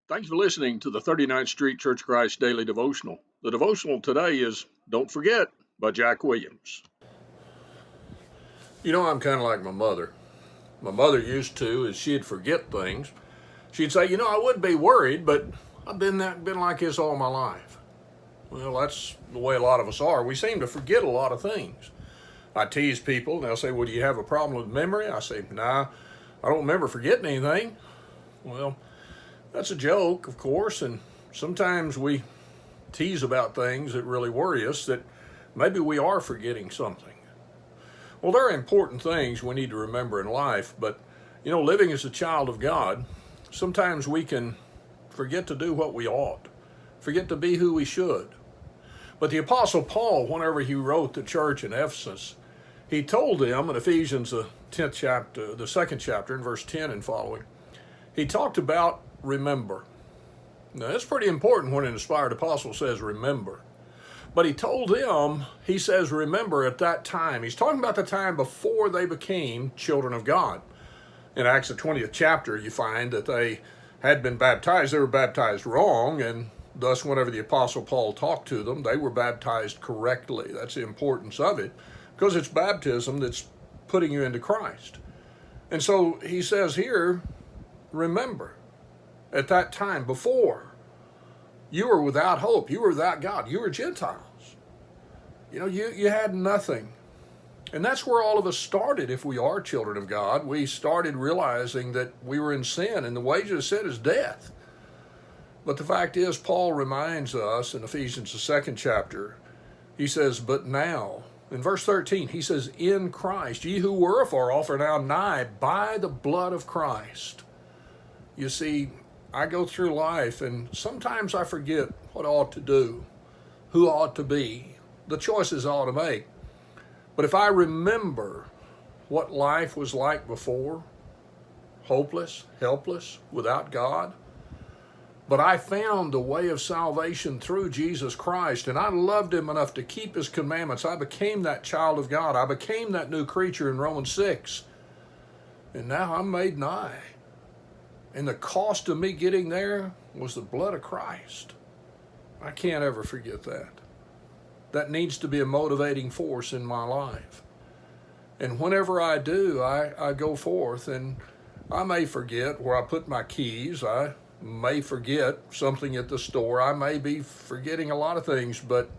Thanks for listening to the 39th Street Church of Christ Daily Devotional. The devotional today is Don't Forget by Jack Williams. You know, I'm kind of like my mother. My mother used to, is she'd forget things. She'd say, I wouldn't be worried, but I've been like this all my life. Well, that's the way a lot of us are. We seem to forget a lot of things. I tease people, and they'll say, well, do you have a problem with memory? I say, nah, I don't remember forgetting anything. Well, that's a joke, of course, and sometimes we tease about things that really worry us, that maybe we are forgetting something. Well, there are important things we need to remember in life, but, living as a child of God, sometimes we can forget to do what we ought, forget to be who we should. But the Apostle Paul, whenever he wrote the church in Ephesus, he told them in Ephesians, the 10th chapter, the 2nd chapter, in verse 10 and following, he talked about remember. Now, that's pretty important when an inspired apostle says remember. But he told them, he says remember at that time. He's talking about the time before they became children of God. In Acts the 20th chapter, you find that they had been baptized. They were baptized wrong, and thus whenever the Apostle Paul talked to them, they were baptized correctly. That's the importance of it, because it's baptism that's putting you into Christ. And so he says here, remember, at that time before, you were without hope, you were without God, you were Gentiles. You had nothing. And that's where all of us started. If we are children of God, we started realizing that we were in sin, and the wages of sin is death. But the fact is, Paul reminds us in Ephesians the 2nd chapter, he says, but now, in verse 13, he says, in Christ, ye who were afar off are now nigh by the blood of Christ. You see, I go through life, and sometimes I forget what I ought to do, who I ought to be, the choices I ought to make. But if I remember what life was like before, hopeless, helpless, without God, but I found the way of salvation through Jesus Christ, and I loved him enough to keep his commandments, I became that child of God. I became that new creature in Romans 6. And now I'm made nigh. And the cost of me getting there was the blood of Christ. I can't ever forget that. That needs to be a motivating force in my life. And whenever I do, I go forth, and I may forget where I put my keys. I may forget something at the store. I may be forgetting a lot of things, but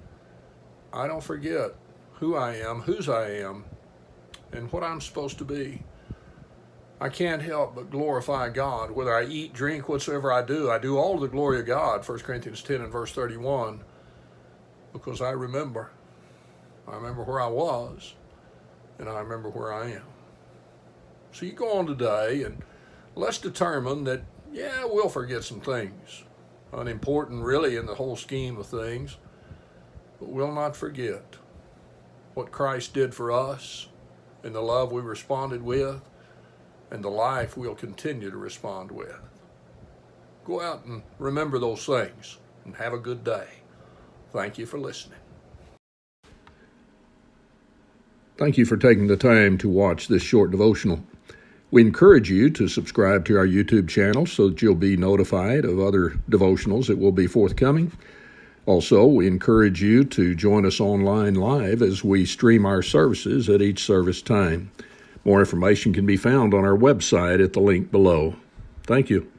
I don't forget who I am, whose I am, and what I'm supposed to be. I can't help but glorify God. Whether I eat, drink, whatsoever I do all to the glory of God, 1 Corinthians 10 and verse 31, because I remember. I remember where I was, and I remember where I am. So you go on today, and let's determine that, we'll forget some things, unimportant really in the whole scheme of things, but we'll not forget what Christ did for us, and the love we responded with, and the life we'll continue to respond with. Go out and remember those things, and have a good day. Thank you for listening. Thank you for taking the time to watch this short devotional. We encourage you to subscribe to our YouTube channel so that you'll be notified of other devotionals that will be forthcoming. Also, we encourage you to join us online live as we stream our services at each service time. More information can be found on our website at the link below. Thank you.